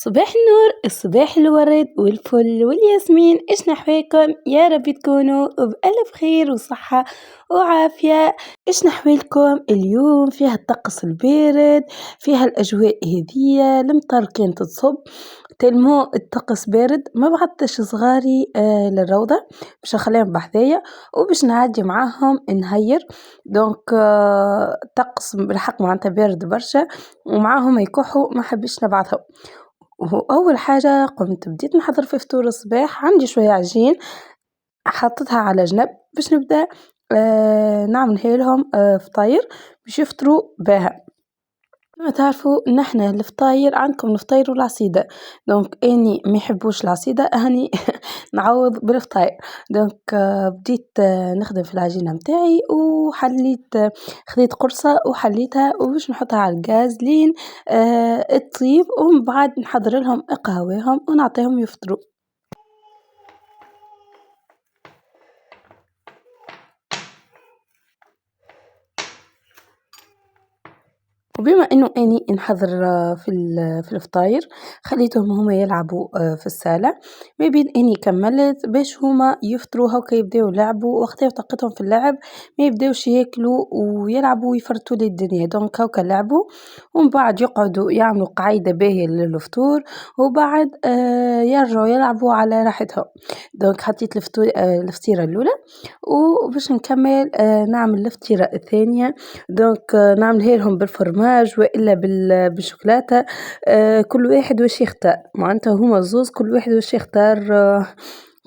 صباح النور، صباح الورد والفل والياسمين. إيش نحويكم؟ يا رب تكونوا بألف خير وصحة وعافية. إيش نحويلكم اليوم؟ فيها الطقس البارد، فيها الأجواء هدية، المطر كانت تصب تلمو الطقس بارد. ما بعدتش صغاري للروضة باش نخليهم بحذايا وباش نعدي معاهم نهير. دونك الطقس بالحق معناتها بارد برشا ومعاهم يكحوا، ما حبيش نبعثهم. وهو أول حاجة قمت بديت نحضر في فطور الصباح، عندي شوية عجين حطيتها على جنب باش نبدأ نعمل لهم فطاير باش يفطروا بها. كما تعرفوا نحن الفطاير عندكم الفطاير والعصيدة، دونك اني ما يحبوش العصيدة هني نعوض بالفطاير. دونك بديت نخدم في العجينة متاعي وحليت خذيت قرصة وحليتها وباش نحطها على الغاز لين تطيب، ومن بعد نحضر لهم قهويهم ونعطيهم يفطروا. وبما إنه أني نحضر في الفطاير خليتهم هما يلعبوا في الصالة، ما بين إني كملت باش هما يفطروا هكا يبداو يلعبوا، وقتها طاقتهم في اللعب ما يبداوش ياكلوا ويلعبوا ويفرطوا للدنيا. دونك هكا لعبوا ومن بعد يقعدوا يعملوا قاعدة باهية للفطور، وبعد يرجعوا يلعبوا على راحتهم. دونك حطيت الفطيرة الأولى وباش نكمل نعمل الفطيرة الثانية. دونك نعملها لهم بالفرماج والا بالشوكولاته. كل واحد واش يختار، معناتها هما زوز كل واحد واش يختار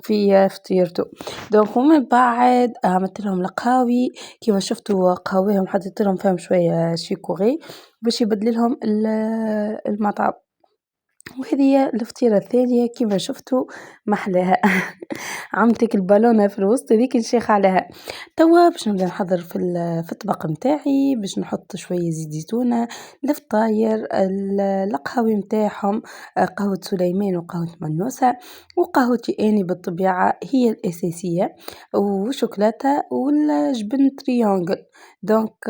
في فطيرته. دونك ومن بعد عملت لهم القهاوي كيما شفتوا قهاويهم، حطيت لهم فيهم شويه شيكوري باش يبدل لهم المطعم. وهذه هي الفطيرة الثانية كيما شفتوا محلاها. عملتك البالونة في الوسط هذيك نشيخ عليها. توا باش نبدا نحضر في الطبق متاعي باش نحط شوية زيت زيتونة، الفطاير، القهوة متاعهم، قهوة سليمان وقهوة منوسة، وقهوتي اني بالطبيعة هي الأساسية، وشوكولاتة والجبن تريانجل. دونك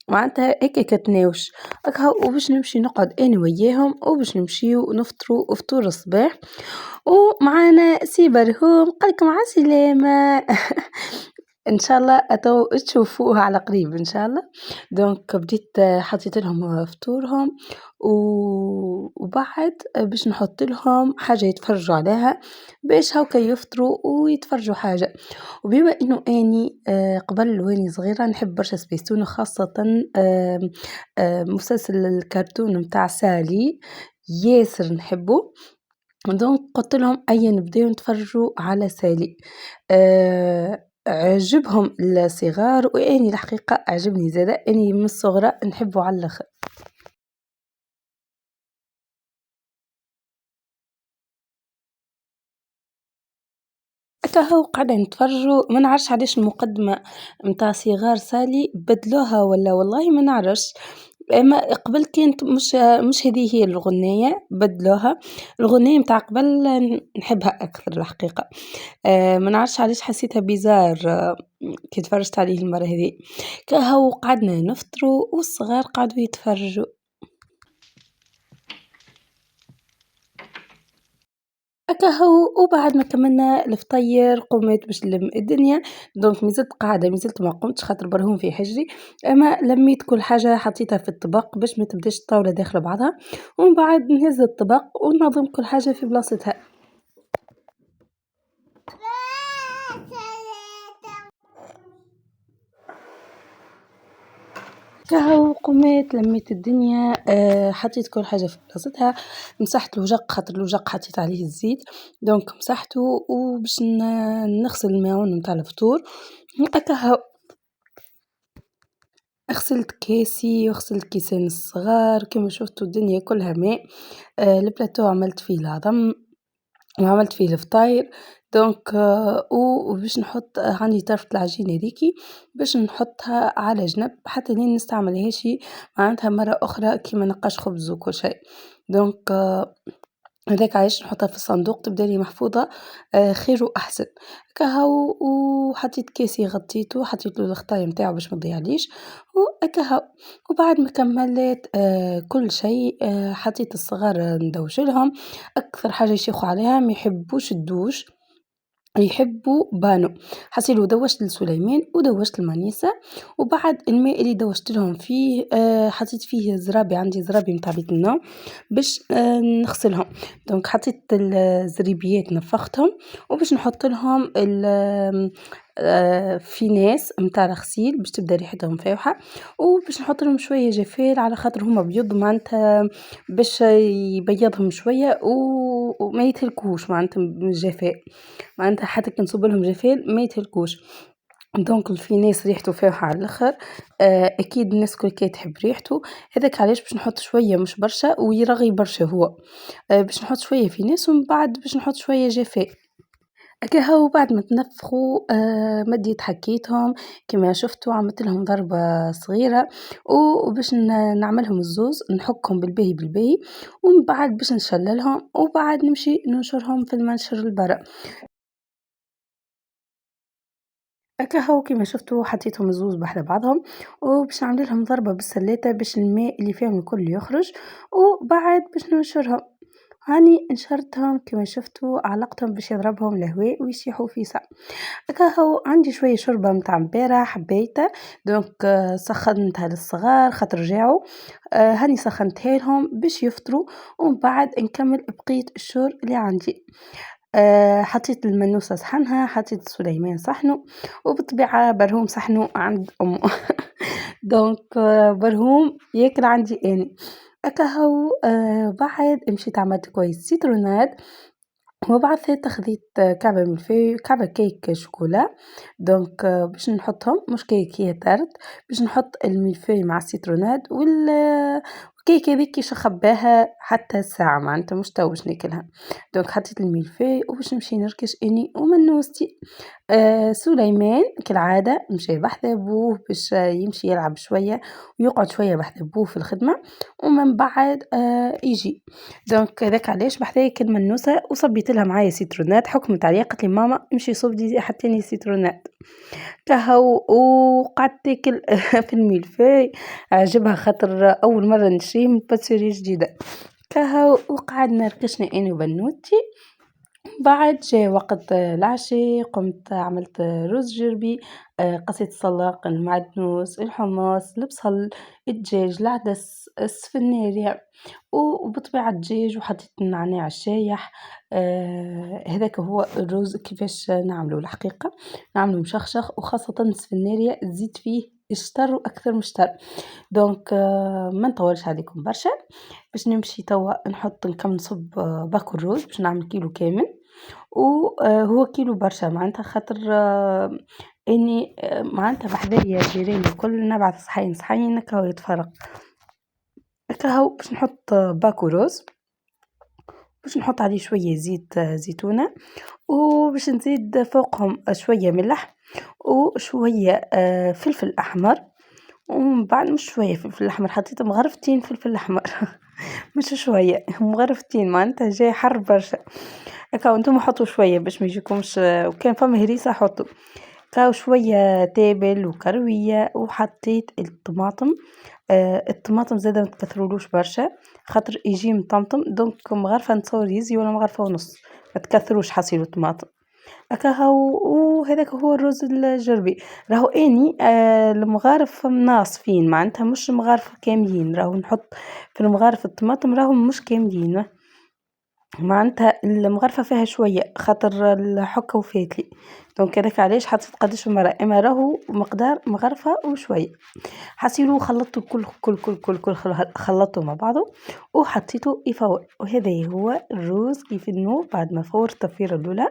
معناتها هيك كتناوش هكا، وباش نمشي نقعد انا وياهم وباش نمشيو نفطروا فطور الصباح. ومعانا سي برهوم قالك مع السلامة. ان شاء الله اتو تشوفوها على قريب ان شاء الله. دونك بديت حطيت لهم فطورهم وبعد باش نحط لهم حاجه يتفرجوا عليها باش هكا يفطروا ويتفرجوا حاجه. وبما انه اني قبل واني صغيره نحب برشا سبيستون، وخاصه مسلسل الكرتون متاع سالي ياسر نحبه. دونك قلت لهم أي نبداو نتفرجوا على سالي. عجبهم الصغار واني الحقيقه عجبني زاده، اني من الصغرى نحبه على الاخر. هو قاعدة نتفرجوا، ما نعرفش علاش المقدمة متاع صغار سالي بدلوها ولا والله ما نعرفش. اما قبل كانت مش هذه هي الغنية، بدلوها الغنية متاع قبل نحبها اكثر الحقيقة. ما نعرفش علاش حسيتها بيزار كي تفرجت عليه المرة هذه. كهو قعدنا نفطروا والصغار قعدوا يتفرجوا. هكا وبعد ما كملنا الفطير قمت باش نلم الدنيا. دونك مازلت قاعدة، مازلت ما قمتش خاطر برهوم في حجري، اما لميت كل حاجة حطيتها في الطبق باش ما تبداش الطاولة داخل بعضها، ومن بعد نهز الطبق وننظم كل حاجة في بلاصتها. كهو قمت لميت الدنيا، حطيت كل حاجة في بلاصتها، مسحت الوجق خاطر الوجق حطيت عليه الزيت. دونك مسحته وباش نغسل الماعون متاع الفطور. هكا غسلت كاسي وغسلت كيسين الصغار كما شفتوا الدنيا كلها ماء. البلاتو عملت فيه العظم وعملت فيه الفطاير. دونك وباش نحط عندي طرفة العجينة هذيكي باش نحطها على جنب حتى لين نستعملهاش معناتها مرة أخرى كيما نقاش خبز وكل شيء. دونك هذاك علاش نحطها في الصندوق تبدا لي محفوظة خير وأحسن، كهو وحطيت كاسي غطيته حطيت له الغطاية متاعو باش ما تضيعليش وهكا وبعد ما كملت كل شيء حطيت الصغار ندوشلهم، أكثر حاجة يشيخوا عليها ما يحبوش الدوش. يحبوا بانو، حسيلو دوّشت لسليمان ودوّشت لمنيسة، وبعد الماء اللي دوّشت لهم فيه حطيت فيه زرابي عندي زرابي متاع بيت النوم باش نغسلهم، دونك حطيت الزريبيات نفختهم وباش نحط لهم في ناس متاع الغسيل باش تبدا ريحتهم فايحة، وباش نحط لهم شوية جافيل على خاطر هُم بيض معناتها باش يبيضهم شوية وما يتهلكوش معناتها من الجفاء. معناتها حتى كي نصب لهم جفال ما يتهلكوش، دونك في ناس ريحته فايحة على الآخر، أكيد الناس الكل كي تحب ريحته، هذاك علاش باش نحط شوية مش برشا ويرغي برشا هو، باش نحط شوية في ناس ومن بعد باش نحط شوية جافة، هكاها وبعد ما تنفخوا مديت حكيتهم كما شفتوا عملت لهم ضربة صغيرة، وباش نعملهم الزوز نحكهم بالباهي بالباهي، ومن بعد باش نشللهم وبعد نمشي ننشرهم في المنشر البرا. هاكا كيما شفتوا حطيتهم الزوز بحذا بعضهم وباش نعمل لهم ضربة بالسلاتة باش الماء اللي فيهم الكل يخرج وبعد باش ننشرهم. هاني نشرتهم كما شفتوا علقتهم باش يضربهم الهواء ويسيحوا في ساعة. هكا هو عندي شوية شوربة متاع امبارح حبيتها دونك سخنتها للصغار خاطر جاعوا، هاني سخنتها لهم باش يفطروا ومن بعد نكمل بقية الشور اللي عندي. حطيت المنوسة صحنها حطيت سليمان صحنه وبالطبيعة برهوم صحنه عند أمه دونك برهوم ياكل عندي أنا هكا هو بعد مشيت عملت كويس سيتروناد وبعد ذلك خذيت كعبة ملفي كعبة كيك شوكولا دونك باش نحطهم مش كيك هي تارت باش نحط الملفي مع السيتروناد والكيك هذيك خباها حتى ساعة معناتها مش تو باش ناكلها دونك حطيت الملفي وباش نمشي نركش اني ومنوستي. سليمان كالعادة مشى بحذا بوه باش يمشي يلعب شوية ويقعد شوية بحذا بوه في الخدمة ومن بعد يجي دونك هذاك علاش بحذايا كلمة منوسة وصبيت لها معايا سيترونات حكمت عليا قالت لي ماما امشي صبدي حطيني سيترونات كهو وقعدت تاكل في الميلفي عجبها خاطر أول مرة نشريه من باتسوري جديدة كهو وقعدنا ركشنا أنا وبنوتي. بعد جا وقت العشاء قمت عملت رز جربي قصيت السلاق المعدنوس الحمص البصل الدجاج العدس السفناري وبطبيعة الدجاج وحطيت النعناع الشايح. هذاك هو الرز كيفاش نعمله الحقيقة نعمله مشخشخ وخاصة السفناري تزيد فيه الشطر وأكثر من شطر دونك ما نطولش عليكم برشا باش نمشي توا نكمل نصب باكو الرز باش نعمل كيلو كامل وهو كيلو برشا معناتها خاطر اني معناتها بحذايا جيراني الكل نبعث صحين صحين هكا يتفرق هكا هو باش نحط باكو رز باش نحط عليه شوية زيت زيتونة وباش نزيد فوقهم شوية ملح وشوية فلفل أحمر ومن بعد مش شوية فلفل أحمر حطيت مغرفتين فلفل أحمر مش شوية مغرفتين معناتها جاي حر برشا هكا وانتم حطوا شوية باش ما يجيكمش وكان فما هريسة حطوا كاو شوية تابل وكروية وحطيت الطماطم. الطماطم زادا ما تكثرولوش برشا خاطر يجي مطمطم دونك مغرفة نتصور يزي ولا مغرفة ونص ما تكثروش حصيلو الطماطم هكا هو وهذاك هو الرز الجربي راهو اني المغارف ناصفين معناتها مش مغارف كاملين راهو نحط في المغارف الطماطم راهو مش كاملين معناتها المغرفة فيها شوية خاطر الحكة وفاتلي دونك هذاك علاش حطيت قداش مرة اما راهو مقدار مغرفة وشوية حسيلو خلطته كل خلطته مع بعضه وحطيته يفور وهذا هو الرز كيف انه بعد ما فور التفويرة الاولى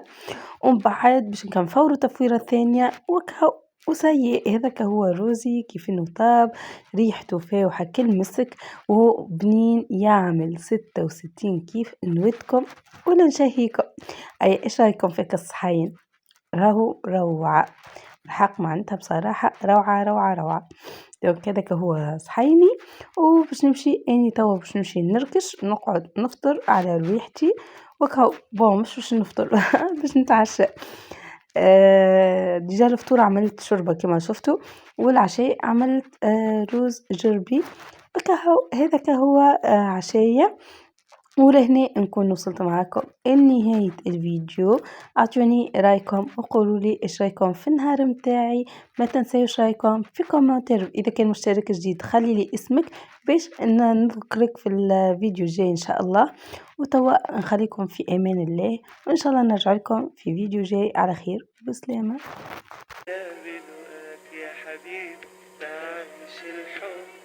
ومن بعد باش نفورو التفويرة الثانية وكهو وسيء هذاك هو روزي كيف انه طاب ريحته فاوحة كل مسك وهو بنين يعمل 66 كيف نودكم ولا نشهيكم. اي ايش رايكم في الصحين راهو روعة الحق معناتها بصراحة روعة روعة روعة. دونك هذاك هو صحيني، وباش نمشي أني توا باش نمشي نركش نقعد نفطر على ريحتي، وكهو بون مش باش نفطر باش نتعشى. ديجا الفطور عملت شوربة كيما شفتوا، والعشاء عملت روز جربي، وكهو هذاك هو عشايا. ولهنا نكون وصلت معاكم لنهاية الفيديو. اعطوني رايكم وقولوا لي ايش رايكم في النهار متاعي، ما تنسيوش رايكم في كومنتير، اذا كان مشترك جديد خلي لي اسمك باش نذكرك في الفيديو الجاي ان شاء الله. وتوا نخليكم في امان الله، وان شاء الله نرجع لكم في فيديو جاي على خير. بسلامة. يا حبيب تعيش الحب.